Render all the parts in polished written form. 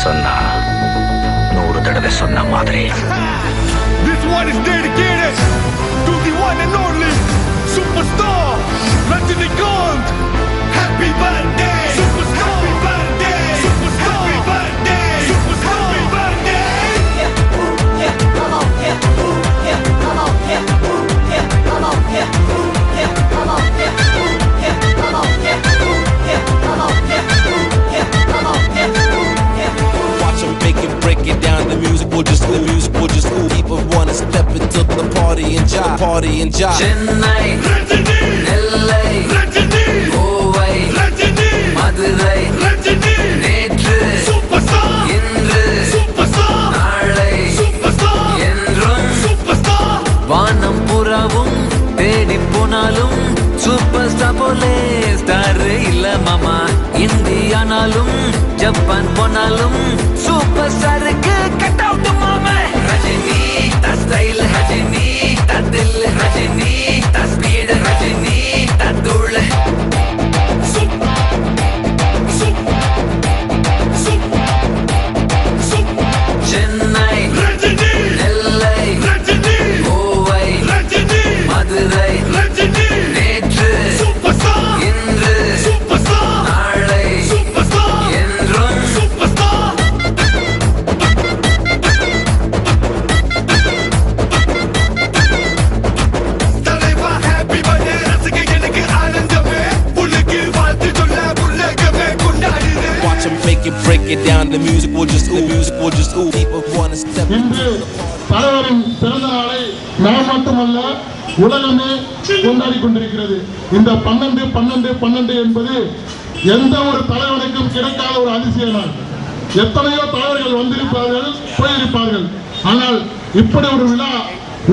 சொன்னா 100 தடவை சொன்ன மாதிரி. This one is dedicated to the one and only superstar Rajinikanth. Happy birthday, superstar. Happy birthday, superstar. Happy birthday, superstar. Happy birthday. Yeah, come on, yeah, yeah, come on, yeah, yeah, come on, yeah, yeah, come on, yeah, yeah, come on, yeah, yeah, come on, yeah, come on, yeah. Watch them break it down. The music will just move. People wanna step into the party and jive. Chennai, Rajini, LA, Rajini, Mumbai, Rajini, Madurai, Rajini, நேற்று superstar, இன்று superstar, நாளை superstar, என்றும் superstar. வானம் புறாவும் தேடி போனாலும் super star போலே star இல்ல மாமா. இந்தியானாலும் ஜப்பான் போனாலும் சூப்பர் ஸ்டாருக்கு கட் அவுட் மாமா. ரஜினி தா ஸ்டைல், ரஜினி தா தில், ரஜினி தா ஸ்பீட், ரஜினி தா தூள். சென்னை, Rajini, நெல்லை, Rajini, Kovai, Rajini, Madurai, Rajini, நேற்று superstar, இன்று superstar, நாளை superstar, என்றும் superstar. தலைவா happy birthday ரசிக எனக்கு ஆனந்தமே உலகு வாழ்த்து சொல்ல உலகமே கொண்டாடுது. Watch them break it down. The music will just ooh. People wanna step இன்று தலைவரின் பிறந்த நாளை நாம் மட்டுமல்ல உலகமே கொண்டாடி கொண்டிருக்கிறது. இந்த 12 என்பது எந்த ஒரு தலைவனுக்கும் கிடைக்காத ஒரு அதிசய நாள். எத்தனையோ தலைவர்கள் வந்திருப்பார்கள், போயிருப்பார்கள். ஆனால் இப்படி ஒரு விழா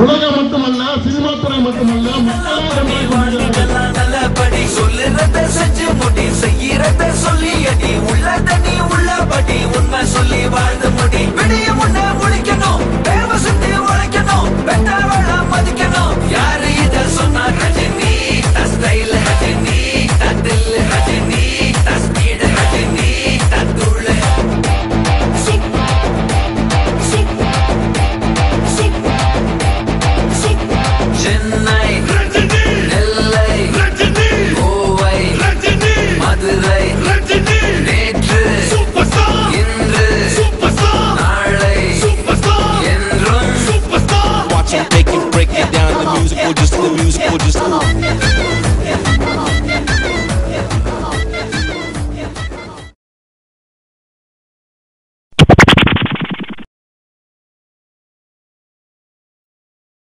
உலகம் மட்டுமல்ல, சினிமா துறை மட்டுமல்ல, மக்களே கொண்டாடி கொண்டிருக்கிறார்கள். நல்லபடி சொல்லுறத செஞ்சு முடி, செய்யறத சொல்லி அடி, உள்ளத நீ உள்ளபடி உண்மை சொல்லி வாழ்ந்து முடி. விடிய முன்ன முழிக்கணும், தேர்வு சுத்தி உழைக்கணும், பெற்றவள மதிக்கணும். யாரு இத சொன்னா? ரஜினி தா ஸ்டைல், ரஜினி தா தில், ரஜினி தா ஸ்பீட், ரஜினி தா தூள். சென்னை, Rajini, நெல்லை, Rajini, Kovai, Rajini, Madurai, Rajini, நேற்று superstar, இன்று superstar, நாளை superstar, என்றும் superstar. Watch them break it down. The music will just ooh.